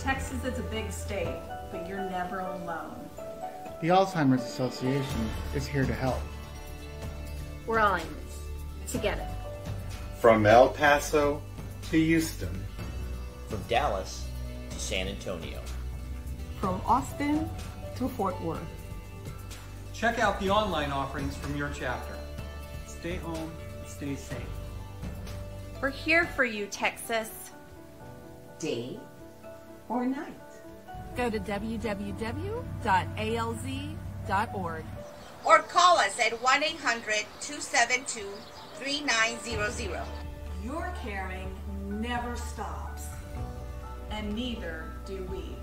Texas is a big state, but you're never alone. The Alzheimer's Association is here to help. We're all in this together. From El Paso to Houston. From Dallas to San Antonio. From Austin to Fort Worth. Check out the online offerings from your chapter. Stay home, stay safe. We're here for you, Texas. Day or night. Go to www.alz.org. Or call us at 1-800-272-3900. Your caring never stops, and neither do we.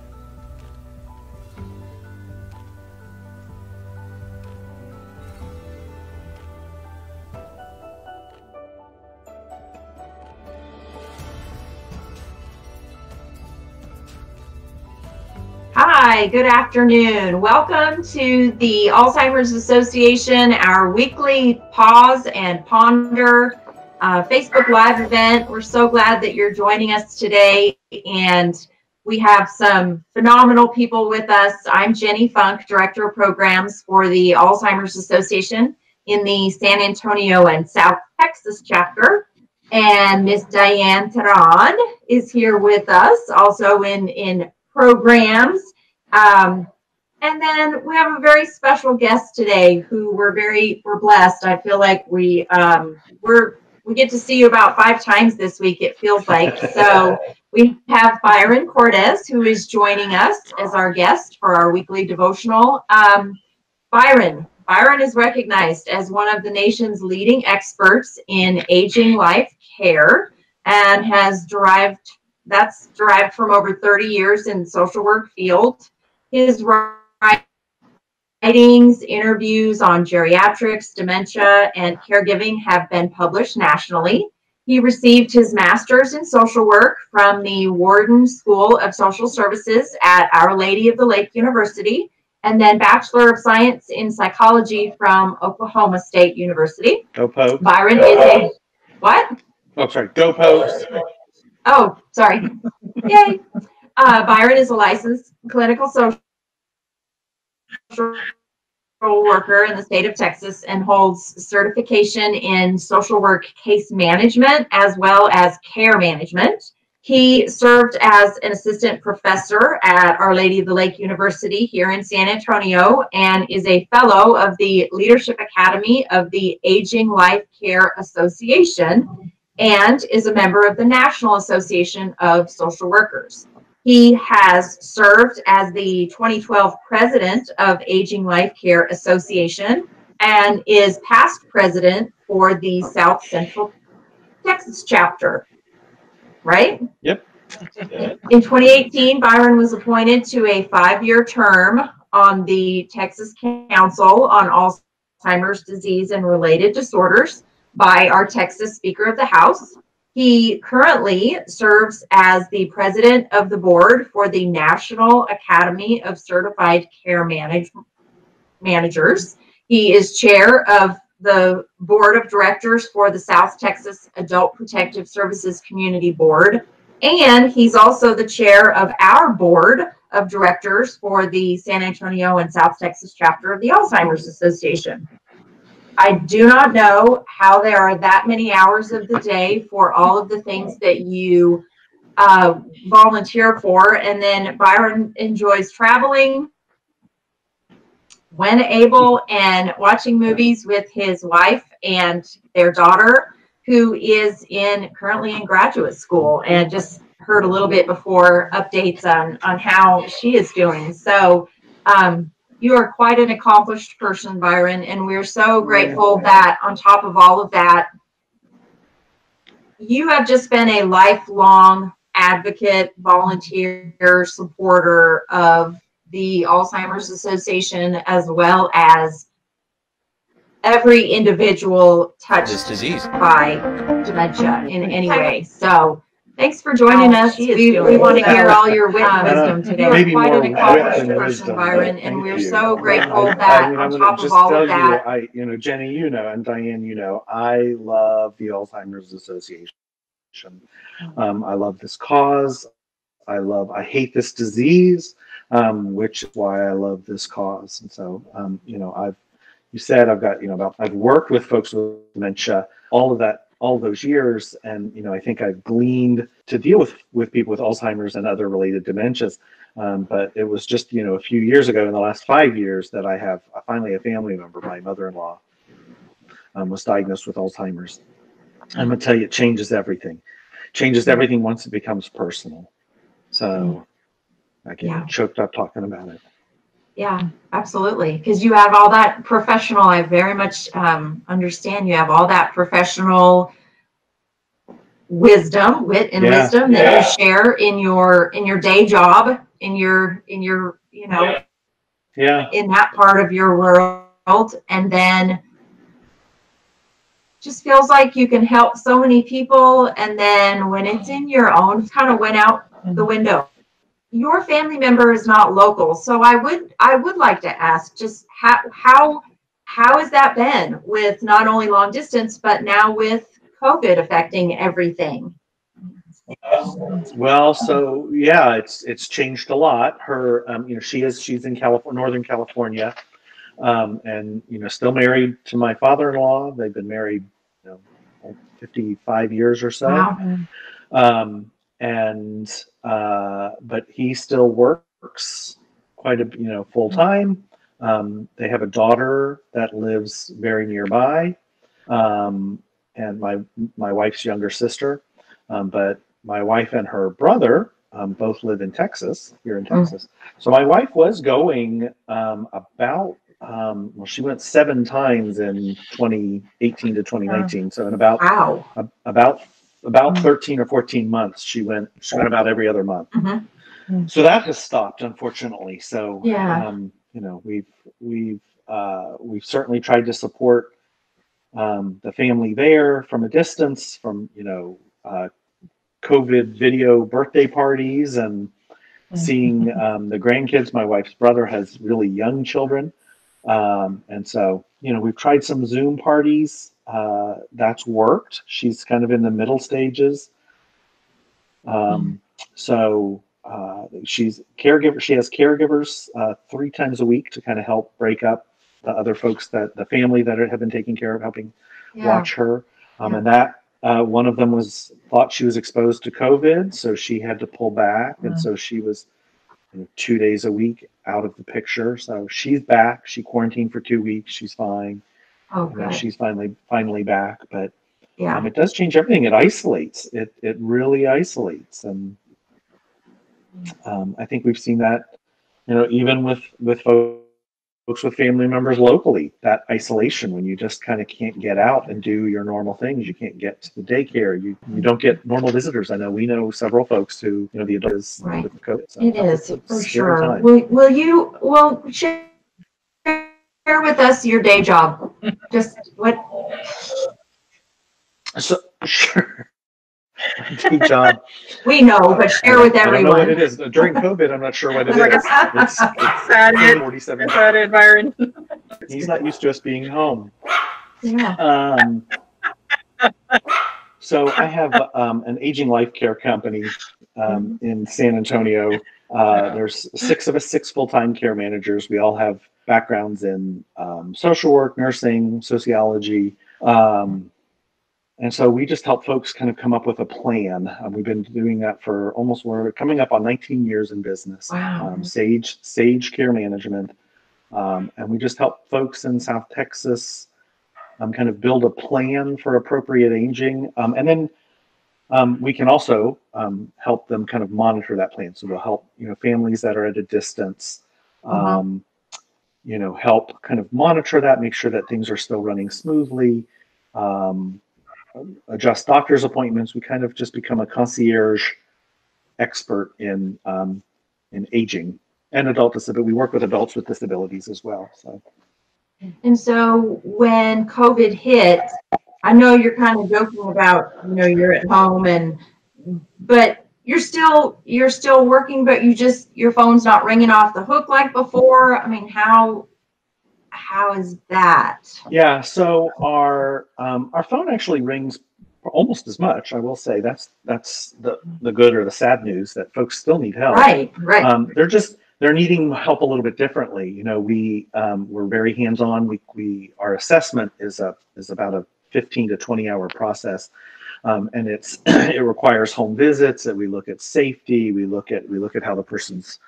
Hi, good afternoon. Welcome to the Alzheimer's Association, our weekly Pause and Ponder Facebook Live event. We're so glad that you're joining us today, and we have some phenomenal people with us. I'm Ginny Funk, Director of Programs for the Alzheimer's Association in the San Antonio and South Texas chapter, and Miss Dianne Teran is here with us, also in programs. And then we have a very special guest today who we're blessed. I feel like we get to see you about 5 times this week, it feels like. So we have Byron Cortez, who is joining us as our guest for our weekly devotional. Byron is recognized as one of the nation's leading experts in aging life care and has derived from over 30 years in the social work field. His writings, interviews on geriatrics, dementia, and caregiving have been published nationally. He received his master's in social work from the Warden School of Social Services at Our Lady of the Lake University, and then Bachelor of Science in Psychology from Oklahoma State University. Go Pokes. Byron is a, what? Oh, sorry. Go Pokes. Oh, sorry. Yay. Byron is a licensed clinical social worker in the state of Texas and holds certification in social work case management as well as care management. He served as an assistant professor at Our Lady of the Lake University here in San Antonio and is a fellow of the Leadership Academy of the Aging Life Care Association and is a member of the National Association of Social Workers. He has served as the 2012 president of Aging Life Care Association and is past president for the South Central Texas chapter, right? Yep. In 2018, Byron was appointed to a 5-year term on the Texas Council on Alzheimer's Disease and Related Disorders by our Texas Speaker of the House. He currently serves as the president of the board for the National Academy of Certified Care Managers. He is chair of the board of directors for the South Texas Adult Protective Services Community Board, and he's also the chair of our board of directors for the San Antonio and South Texas chapter of the Alzheimer's Association. I do not know how there are that many hours of the day for all of the things that you volunteer for. And then Byron enjoys traveling when able and watching movies with his wife and their daughter, who is currently in graduate school, and just heard a little bit before updates on how she is doing. So you are quite an accomplished person, Byron, and we're so grateful that on top of all of that, you have just been a lifelong advocate, volunteer, supporter of the Alzheimer's Association, as well as every individual touched by dementia in any way. So thanks for joining us. We want to hear all your wit and wisdom today. You're quite an accomplished person, Byron, and we're so grateful that on top of all of that. Jenny, and Diane, I love the Alzheimer's Association. I love this cause. I hate this disease, which is why I love this cause. And so, you know, I've worked with folks with dementia, all those years, and you know, I think I've gleaned to deal with people with Alzheimer's and other related dementias. But it was just, you know, a few years ago, in the last 5 years, that I have finally a family member, my mother-in-law, was diagnosed with Alzheimer's. I'm gonna tell you, it changes everything. Changes everything once it becomes personal. So I get choked up talking about it. Yeah, absolutely. Because you have all that professional, I very much understand you have all that professional wisdom, wit and wisdom that you share in your day job, in your you know, in that part of your world. And then just feels like you can help so many people. And then when it's in your own, it kind of went out the window. Your family member is not local, so I would like to ask, just how has that been with not only long distance, but now with COVID affecting everything? Well, so yeah, it's changed a lot. Her, you know, she's in Northern California, and you know, still married to my father-in-law. They've been married, you know, 55 years or so. Wow. But he still works quite a, you know, full time. They have a daughter that lives very nearby, and my wife's younger sister. But my wife and her brother both live in Texas, here in Texas. So my wife was going well, she went 7 times in 2018 to 2019. So in about 13 or 14 months, she went about every other month. So that has stopped, unfortunately. So you know, we've certainly tried to support the family there from a distance, from, you know, COVID video birthday parties and seeing the grandkids. My wife's brother has really young children, and so, you know, we've tried some Zoom parties. That's worked. She's kind of in the middle stages. So she's caregiver. She has caregivers 3 times a week to kind of help break up the other folks, that the family that have been taking care of, helping watch her. And that one of them thought she was exposed to COVID, so she had to pull back, and so she was, you know, 2 days a week out of the picture. So she's back. She quarantined for 2 weeks. She's fine. Oh, you know, good. she's finally back, but it does change everything. It isolates. It really isolates, and I think we've seen that, you know, even with folks with family members locally. That isolation, when you just kind of can't get out and do your normal things. You can't get to the daycare. You don't get normal visitors. I know we know several folks who, you know, the adults with COVID. So it is for sure. Will you share with us your day job? Just what? So sure. Day job. We know, but share with everyone. I don't know what it is. During COVID, I'm not sure what it is. It's 47. Excited, Byron. He's not used to us being home. Yeah. So I have an aging life care company in San Antonio. There's 6 of us, 6 full-time care managers. We all have backgrounds in social work, nursing, sociology. And so we just help folks kind of come up with a plan. We've been doing that for we're coming up on 19 years in business. Wow. Sage Care Management. And we just help folks in South Texas kind of build a plan for appropriate aging. And then we can also help them kind of monitor that plan. So we'll help, you know, families that are at a distance, you know, help kind of monitor that, make sure that things are still running smoothly. Adjust doctor's appointments. We kind of just become a concierge expert in aging and adult disability. We work with adults with disabilities as well. So. And so when COVID hit, I know you're kind of joking about, you know, you're at home but you're still working, but your phone's not ringing off the hook like before. I mean, how is that? Yeah, so our phone actually rings almost as much. I will say that's the good or the sad news, that folks still need help. Right. They're needing help a little bit differently. You know, we're very hands-on. Our assessment is about a 15 to 20 hour process. And it requires home visits, that we look at safety, we look at how the person's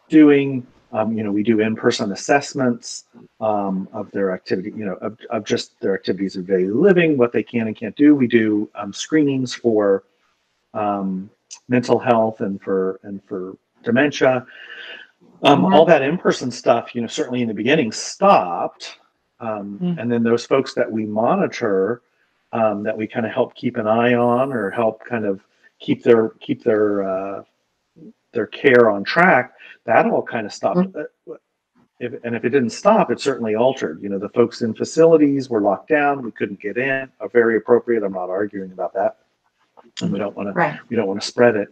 doing. You know, we do in-person assessments of their activity, you know, of just their activities of daily living, what they can and can't do. We do screenings for mental health and for dementia. All that in-person stuff, you know, certainly in the beginning stopped. And then those folks that we monitor, that we kind of help keep an eye on, or help kind of keep their care on track, that all kind of stopped. If it didn't stop, it certainly altered. You know, the folks in facilities were locked down; we couldn't get in. Very appropriate. I'm not arguing about that, and we don't want to spread it.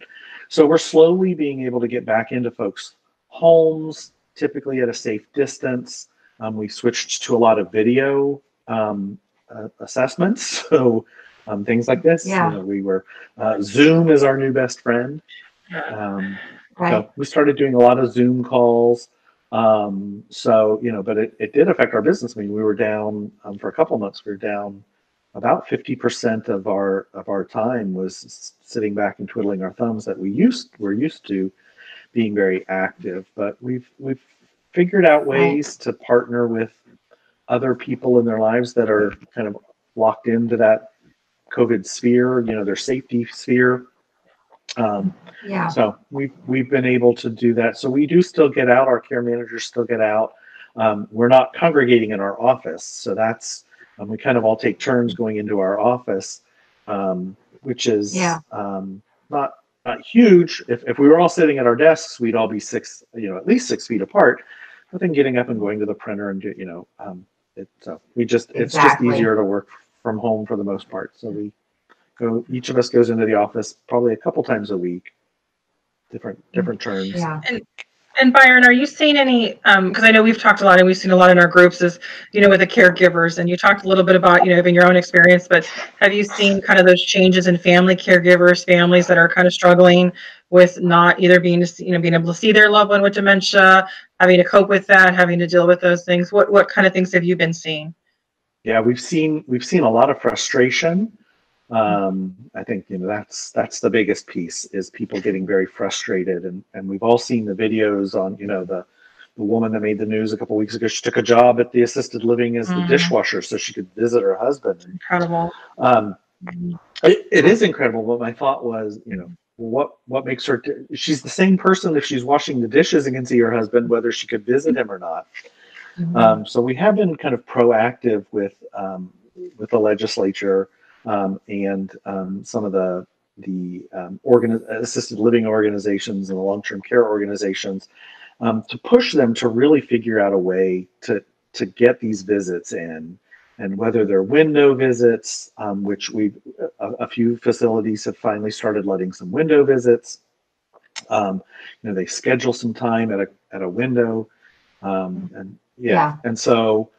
So we're slowly being able to get back into folks' homes, typically at a safe distance. We switched to a lot of video assessments, so things like this. Yeah. You know, we were Zoom is our new best friend. So we started doing a lot of Zoom calls. So, you know, but it did affect our business. I mean, we were down for a couple of months. We were down about 50% of our time was sitting back and twiddling our thumbs, that we're used to being very active. But we've figured out ways to partner with other people in their lives that are kind of locked into that COVID sphere, you know, their safety sphere. So we've been able to do that. So we do still get out. Our care managers still get out. We're not congregating in our office, so that's we kind of all take turns going into our office, which is not huge. If we were all sitting at our desks, we'd all be at least 6 feet apart. But then getting up and going to the printer and it's just easier to work from home for the most part. So each of us goes into the office probably a couple times a week, different turns. Yeah. And Byron, are you seeing any, because I know we've talked a lot and we've seen a lot in our groups, is, you know, with the caregivers, and you talked a little bit about, you know, having your own experience, but have you seen kind of those changes in caregivers, families that are kind of struggling with not either being able to see their loved one with dementia, having to cope with that, having to deal with those things? What kind of things have you been seeing? Yeah, we've seen a lot of frustration. I think, you know, that's the biggest piece, is people getting very frustrated, and we've all seen the videos on, you know, the woman that made the news a couple of weeks ago. She took a job at the assisted living as the dishwasher so she could visit her husband. Incredible. It is incredible, but my thought was, you know, what makes her she's the same person if she's washing the dishes and can see her husband, whether she could visit him or not. So we have been kind of proactive with the legislature, and some of the assisted living organizations and the long-term care organizations, to push them to really figure out a way to get these visits in, and whether they're window visits, which a few facilities have finally started letting some window visits. You know, they schedule some time at a window, and so.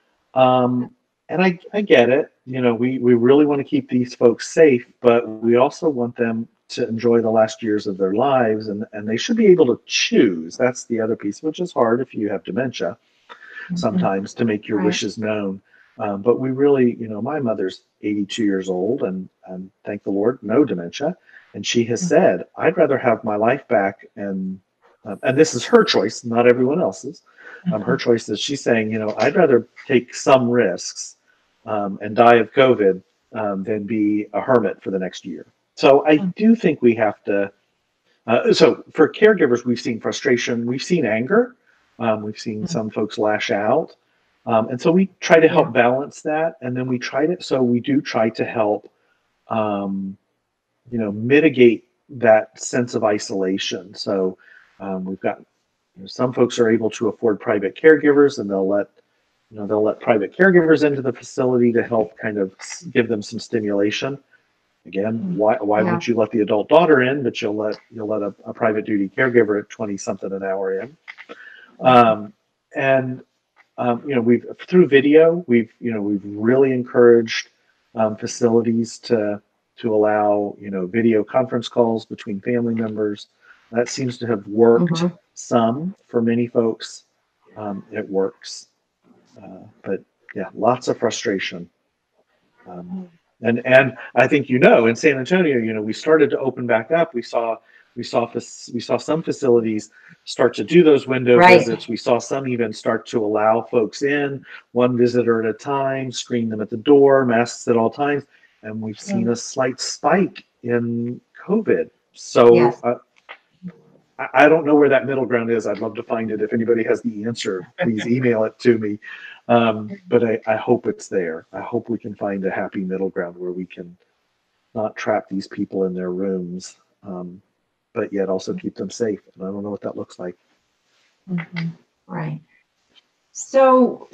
And I get it, you know, we really want to keep these folks safe, but we also want them to enjoy the last years of their lives, and they should be able to choose. That's the other piece, which is hard if you have dementia sometimes, to make your wishes known. But we really, you know, my mother's 82 years old, and thank the Lord, no dementia. And she has said, I'd rather have my life back, and this is her choice, not everyone else's. Her choice is, she's saying, you know, I'd rather take some risks and die of COVID than be a hermit for the next year. So I do think we have to, so for caregivers, we've seen frustration, we've seen anger, we've seen some folks lash out. And so we try to help balance that. And then we do try to help, you know, mitigate that sense of isolation. So we've got, you know, some folks are able to afford private caregivers, and they'll let private caregivers into the facility to help kind of give them some stimulation. Again, why wouldn't you let the adult daughter in, but you'll let a private duty caregiver at 20 something an hour in? You know, through video, we've really encouraged facilities to to allow, video conference calls between family members. That seems to have worked some for many folks. It works. But yeah, lots of frustration. And I think, in San Antonio, we started to open back up. We saw some facilities start to do those window visits. We saw some even start to allow folks in, one visitor at a time, screen them at the door, masks at all times. And we've seen a slight spike in COVID. So I don't know where that middle ground is. I'd love to find it. If anybody has the answer, please email it to me. But I hope it's there. I hope we can find a happy middle ground where we can not trap these people in their rooms, but yet also keep them safe. And I don't know what that looks like. Right. So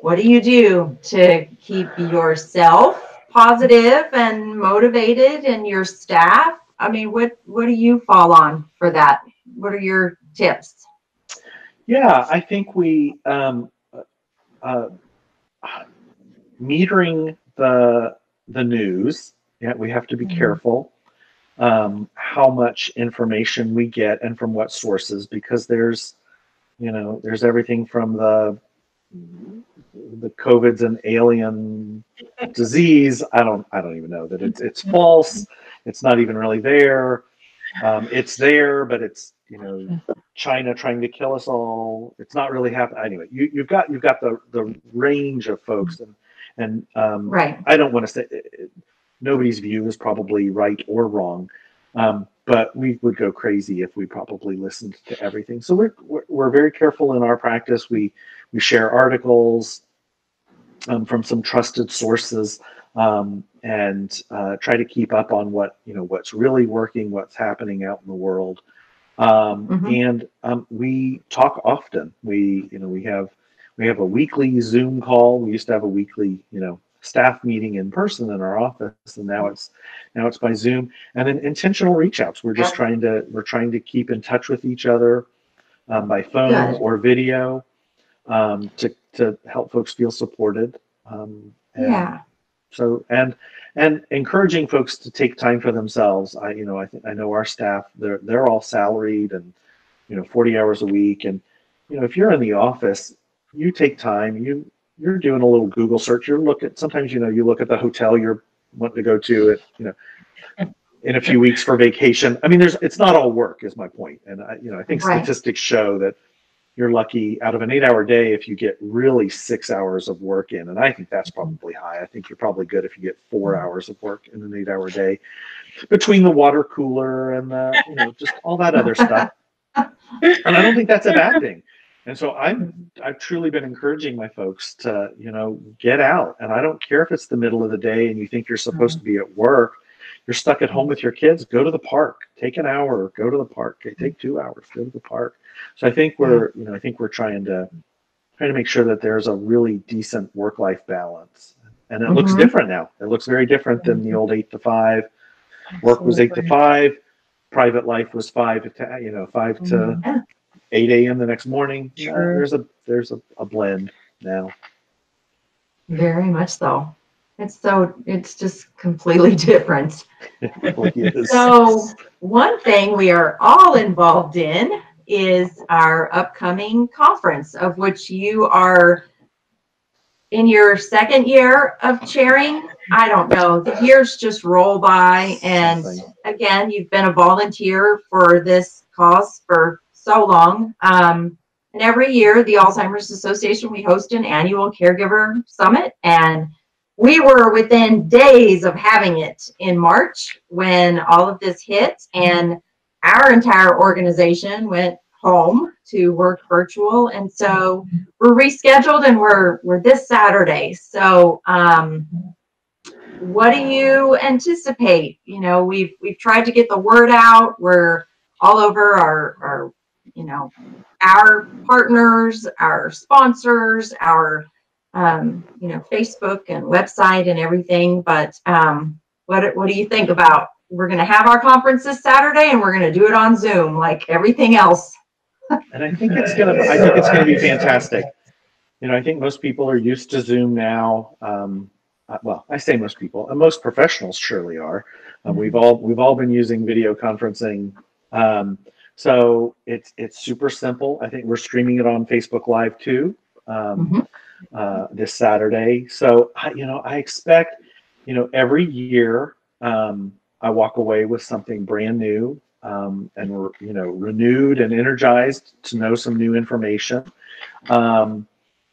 what do you do to keep yourself positive and motivated, and your staff? I mean, what do you fall on for that? What are your tips? Yeah, I think we metering the news. Yeah, we have to be careful how much information we get and from what sources, because there's everything from the COVID's an alien disease. I don't even know that it's false. It's not even really there. It's there, but it's China trying to kill us all. It's not really happening. Anyway, you've got the range of folks, and I don't want to say nobody's view is probably right or wrong, but we would go crazy if we probably listened to everything. So we're very careful in our practice. We share articles from some trusted sources, and try to keep up on what's really working, what's happening out in the world. And we talk often. We have a weekly Zoom call. We used to have a weekly staff meeting in person in our office, and now it's by Zoom. And then intentional reach outs. We're just trying to keep in touch with each other by phone or video, to help folks feel supported. So and encouraging folks to take time for themselves. I know our staff, they're all salaried and 40 hours a week, and if you're in the office, you take time. You're doing a little Google search. Sometimes you look at the hotel you're wanting to go to in a few weeks for vacation. I mean, it's not all work, is my point. And I think statistics show that you're lucky out of an 8-hour day if you get really 6 hours of work in. And I think that's probably high. I think you're probably good if you get 4 hours of work in an 8-hour day, between the water cooler and just all that other stuff. And I don't think that's a bad thing. And so I've truly been encouraging my folks to, get out. And I don't care if it's the middle of the day and you think you're supposed to be at work. You're stuck at home with your kids, go to the park, take an hour, go to the park, take 2 hours, go to the park. So I think we're trying to make sure that there's a really decent work-life balance. And it looks different now. It looks very different than the old 8 to 5. Work was 8 to 5. Private life was 5 to 8 a.m. the next morning. There's a blend now. Very much so. It's just completely different. So one thing we are all involved in is our upcoming conference, of which you are in your second year of chairing. I don't know, the years just roll by, and again, you've been a volunteer for this cause for so long. And every year, the Alzheimer's Association, we host an annual caregiver summit, and we were within days of having it in March when all of this hit, and our entire organization went home to work virtual. And so we're rescheduled, and we're this Saturday. So what do you anticipate? We've tried to get the word out. We're all over our partners, our sponsors, our Facebook and website and everything. But what do you think about, we're going to have our conference this Saturday and we're going to do it on Zoom like everything else? And I think it's going to be fantastic. I think most people are used to Zoom now. well, I say most people, and most professionals surely are. We've all been using video conferencing. So it's super simple. I think we're streaming it on Facebook Live too this Saturday. So I expect, every year I walk away with something brand new and renewed and energized to know some new information.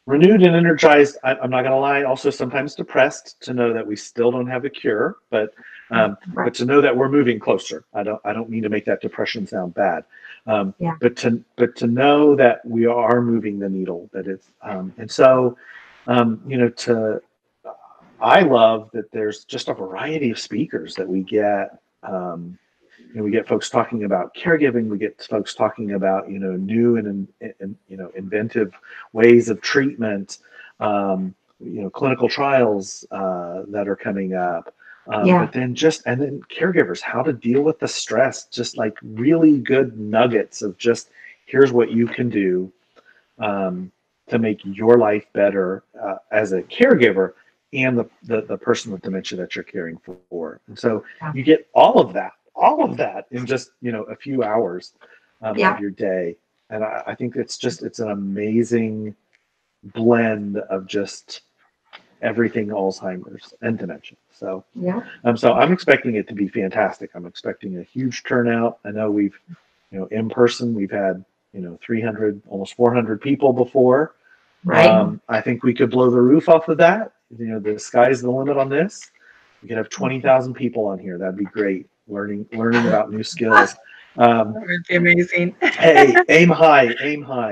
Renewed and energized. I'm not going to lie. Also, sometimes depressed to know that we still don't have a cure, but to know that we're moving closer. I don't mean to make that depression sound bad, but to know that we are moving the needle. That it's and so I love that there's just a variety of speakers that we get. We get folks talking about caregiving. We get folks talking about new and inventive ways of treatment. Clinical trials that are coming up. But then caregivers, how to deal with the stress. Just like really good nuggets of just here's what you can do to make your life better as a caregiver and the person with dementia that you're caring for. And so you get all of that in just a few hours of your day. And I think it's an amazing blend of just everything Alzheimer's and dementia. So so I'm expecting it to be fantastic. I'm expecting a huge turnout. I know we've in person we've had 300 almost 400 people before. I think we could blow the roof off of that. The sky's the limit on this. We could have 20,000 people on here. That'd be great. Learning about new skills. That would be amazing. Hey, aim high.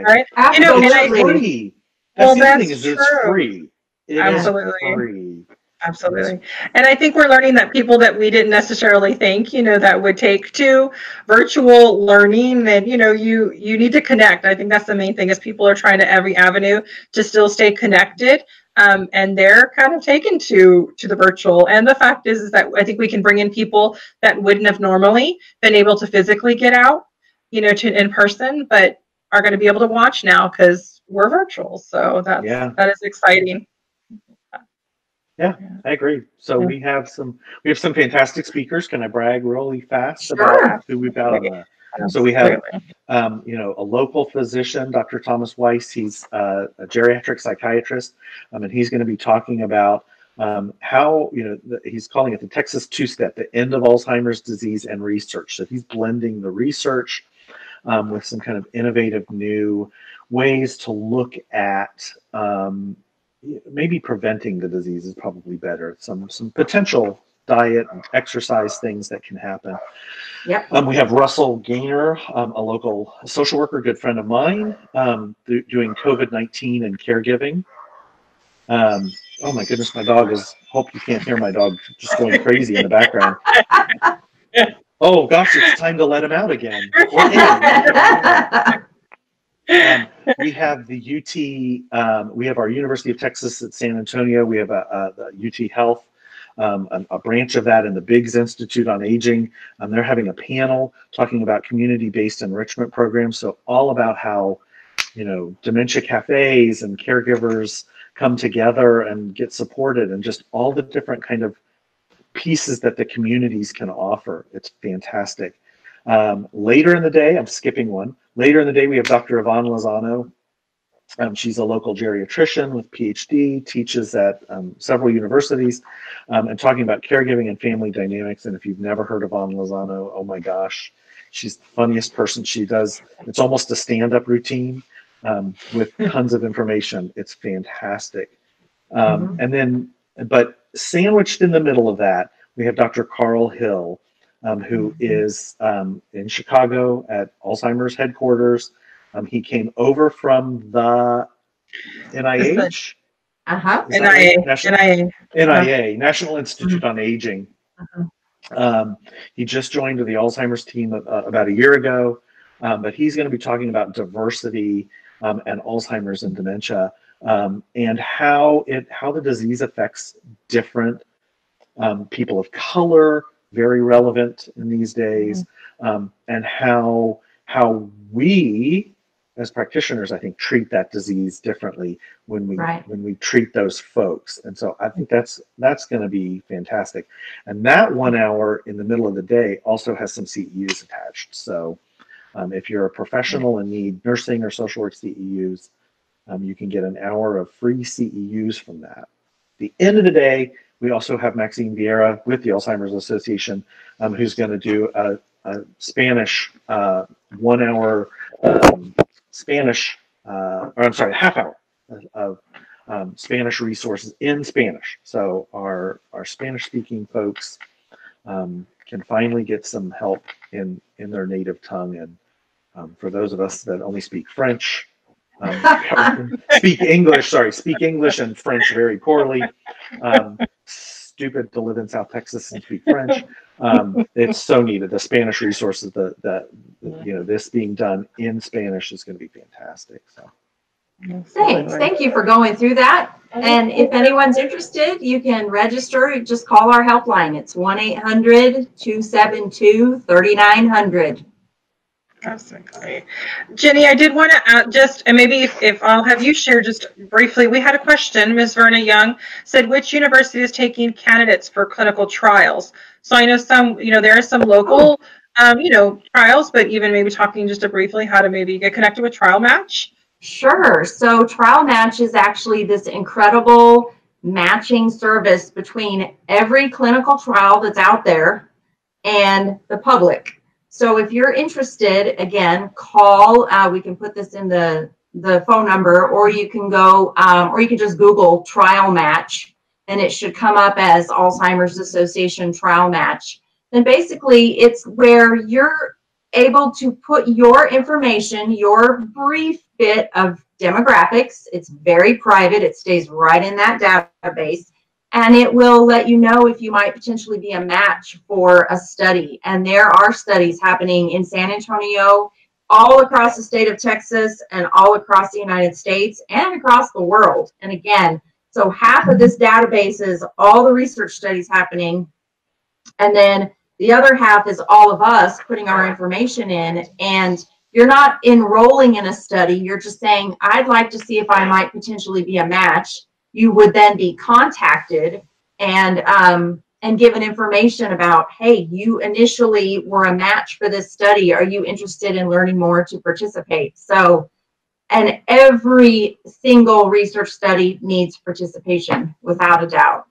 Right? It's free. That's the thing is it's free. Absolutely. Free. Absolutely. And I think we're learning that people that we didn't necessarily think, that would take to virtual learning, and, you need to connect. I think that's the main thing is people are trying to every avenue to still stay connected. And they're kind of taken to the virtual. And the fact is that I think we can bring in people that wouldn't have normally been able to physically get out, to in person, but are going to be able to watch now because we're virtual. So that is exciting. Yeah, I agree. So we have some fantastic speakers. Can I brag really fast about who we've got on the? So we have, a local physician, Dr. Thomas Weiss. He's a geriatric psychiatrist, and he's going to be talking about how, he's calling it the Texas two-step, the end of Alzheimer's disease and research. So he's blending the research with some kind of innovative new ways to look at maybe preventing the disease is probably better. Some potential diet and exercise things that can happen. We have Russell Gaynor, a local social worker, good friend of mine, doing COVID-19 and caregiving. Oh my goodness, my dog is, hope you can't hear my dog just going crazy in the background. Oh gosh, it's time to let him out again. We have the UT, we have our University of Texas at San Antonio. We have the UT Health, a branch of that in the Biggs Institute on Aging. They're having a panel talking about community-based enrichment programs. So all about how, dementia cafes and caregivers come together and get supported, and just all the different kind of pieces that the communities can offer. It's fantastic. Later in the day, I'm skipping one. Later in the day, we have Dr. Yvonne Lozano. She's a local geriatrician with PhD, teaches at several universities, and talking about caregiving and family dynamics. And if you've never heard of Yvonne Lozano, oh my gosh, she's the funniest person. She does, it's almost a stand-up routine with tons of information. It's fantastic. And then, but sandwiched in the middle of that, we have Dr. Carl Hill, who is in Chicago at Alzheimer's headquarters. He came over from the NIH. NIA, National Institute on Aging. He just joined the Alzheimer's team about a year ago, but he's going to be talking about diversity and Alzheimer's and dementia, and how the disease affects different people of color, very relevant in these days, and how we as practitioners, I think, treat that disease differently when we Right. when we treat those folks. And so I think that's going to be fantastic. And that 1 hour in the middle of the day also has some CEUs attached. So if you're a professional and need nursing or social work CEUs, you can get an hour of free CEUs from that. At the end of the day, we also have Maxine Vieira with the Alzheimer's Association, who's going to do a Spanish 1 hour Spanish, or I'm sorry, a half hour of Spanish resources in Spanish. So our Spanish speaking folks can finally get some help in their native tongue. And for those of us that only speak French, speak English and French very poorly. Stupid to live in South Texas and speak French. It's so needed. The Spanish resources that this being done in Spanish is going to be fantastic. So Thank you for going through that. And if anyone's interested, you can register. Just call our helpline. It's 1-800-272-3900. That's great. Jenny, I did want to and maybe if I'll have you share just briefly, we had a question. Ms. Verna Young said, which university is taking candidates for clinical trials? So I know some, there are some local, trials, but even maybe talking just briefly how to maybe get connected with Trial Match. Sure. So Trial Match is actually this incredible matching service between every clinical trial that's out there and the public. So if you're interested, again, call. We can put this in the phone number, or you can go, or you can just Google Trial Match, and it should come up as Alzheimer's Association Trial Match. And basically, it's where you're able to put your information, your brief bit of demographics. It's very private. It stays right in that database. And it will let you know if you might potentially be a match for a study. And there are studies happening in San Antonio, all across the state of Texas, and all across the United States, and across the world. And again, so half of this database is all the research studies happening. And then the other half is all of us putting our information in. And you're not enrolling in a study. You're just saying, I'd like to see if I might potentially be a match. You would then be contacted and given information about, hey, you initially were a match for this study. Are you interested in learning more to participate? So, and every single research study needs participation, without a doubt.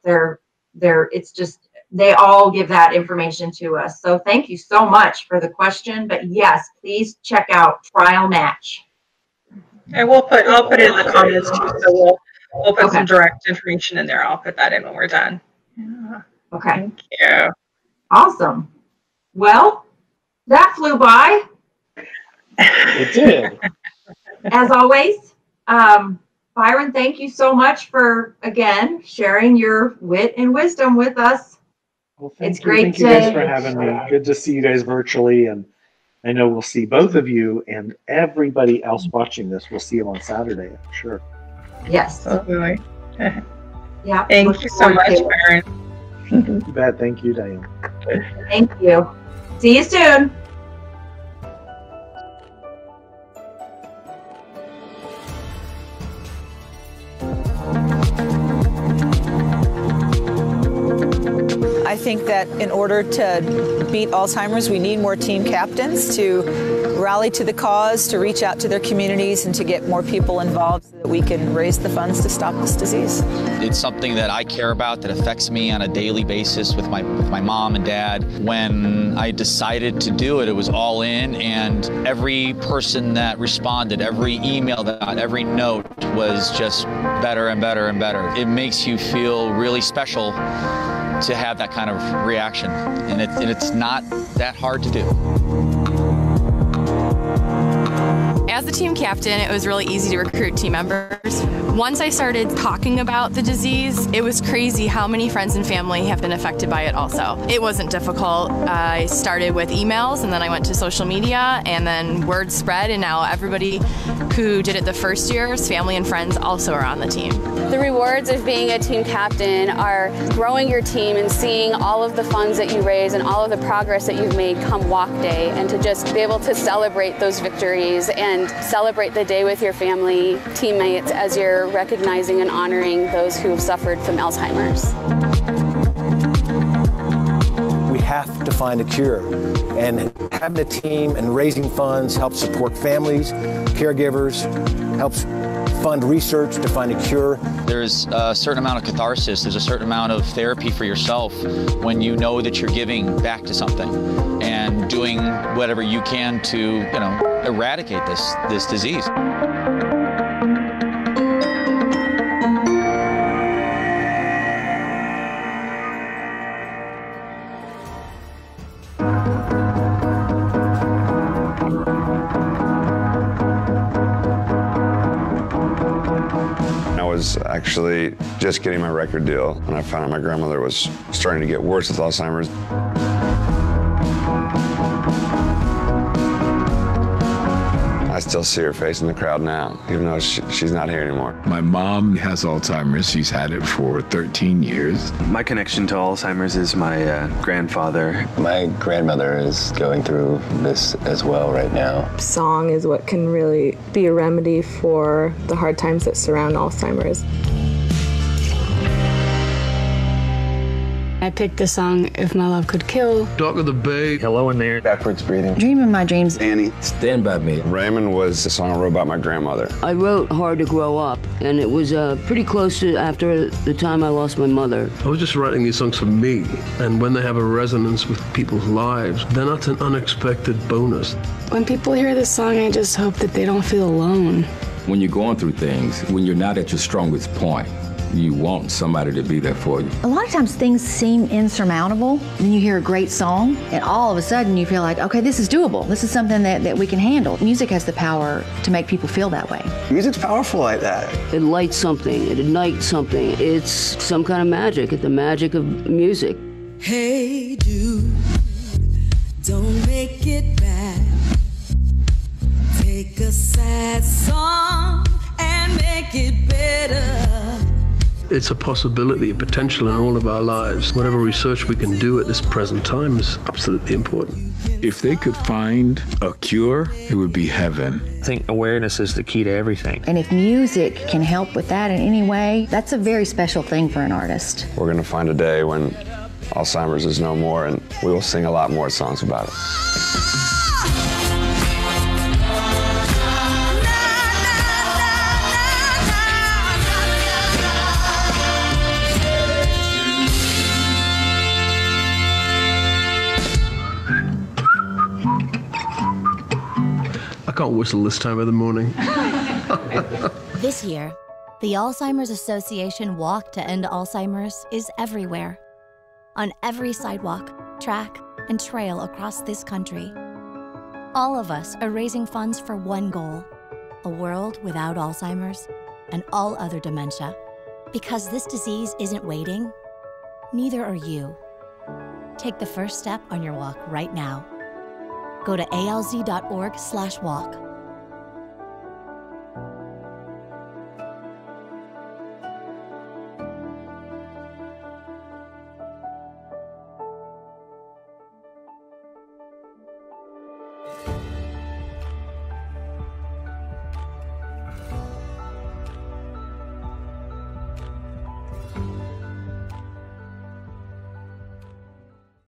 They all give that information to us. So thank you so much for the question. But yes, please check out Trial Match. And I'll put it in the comments too. So we'll put some direct information in there. I'll put that in when we're done. Yeah. Okay. Thank you. Awesome. Well, that flew by. it did. As always, Byron, thank you so much for, again, sharing your wit and wisdom with us. Well, it's great. Thank you guys for having me. Good to see you guys virtually. And I know we'll see both of you and everybody else watching this. We'll see you on Saturday, I'm sure. Yes. Absolutely. Yeah. Thank you so much, Byron. You bet. Thank you, Diane. Thank you. See you soon. I think that in order to beat Alzheimer's, we need more team captains to rally to the cause, to reach out to their communities, and to get more people involved so that we can raise the funds to stop this disease. It's something that I care about, that affects me on a daily basis with my mom and dad. When I decided to do it, it was all in, and every person that responded, every email that got, every note was just better and better and better. It makes you feel really special to have that kind of reaction, and it's not that hard to do. As the team captain, it was really easy to recruit team members. Once I started talking about the disease, it was crazy how many friends and family have been affected by it also. It wasn't difficult. I started with emails, and then I went to social media, and then word spread, and now everybody who did it the first years. Family and friends also are on the team. The rewards of being a team captain are growing your team and seeing all of the funds that you raise and all of the progress that you've made come walk day, and to just be able to celebrate those victories and celebrate the day with your family, teammates, as you're recognizing and honoring those who have suffered from Alzheimer's. We have to find a cure, and having a team and raising funds helps support families, caregivers, helps fund research to find a cure. There's a certain amount of catharsis, there's a certain amount of therapy for yourself when you know that you're giving back to something and doing whatever you can to, eradicate this disease. Actually just getting my record deal, and I found out my grandmother was starting to get worse with Alzheimer's. I still see her face in the crowd now, even though she's not here anymore. My mom has Alzheimer's. She's had it for 13 years. My connection to Alzheimer's is my grandfather. My grandmother is going through this as well right now. Song is what can really be a remedy for the hard times that surround Alzheimer's. I picked the song If My Love Could Kill. Dock of the Bay. Hello in there. Backwards breathing. Dreaming My Dreams. Annie. Stand By Me. Raymond was the song I wrote about my grandmother. I wrote Hard to Grow Up, and it was pretty close to after the time I lost my mother. I was just writing these songs for me, and when they have a resonance with people's lives, then that's an unexpected bonus. When people hear this song, I just hope that they don't feel alone. When you're going through things, when you're not at your strongest point, you want somebody to be there for you. A lot of times things seem insurmountable, then you hear a great song, and all of a sudden you feel like, okay, this is doable. This is something that we can handle. Music has the power to make people feel that way. Music's powerful like that. It lights something, it ignites something. It's some kind of magic. It's the magic of music. Hey dude, don't make it bad. Take a sad song and make it better. It's a possibility, a potential in all of our lives. Whatever research we can do at this present time is absolutely important. If they could find a cure, it would be heaven. I think awareness is the key to everything. And if music can help with that in any way, that's a very special thing for an artist. We're going to find a day when Alzheimer's is no more, and we will sing a lot more songs about it. I can't whistle this time of the morning. This year, the Alzheimer's Association Walk to End Alzheimer's is everywhere. On every sidewalk, track, and trail across this country. All of us are raising funds for one goal: a world without Alzheimer's and all other dementia. Because this disease isn't waiting, neither are you. Take the first step on your walk right now. Go to alz.org/walk.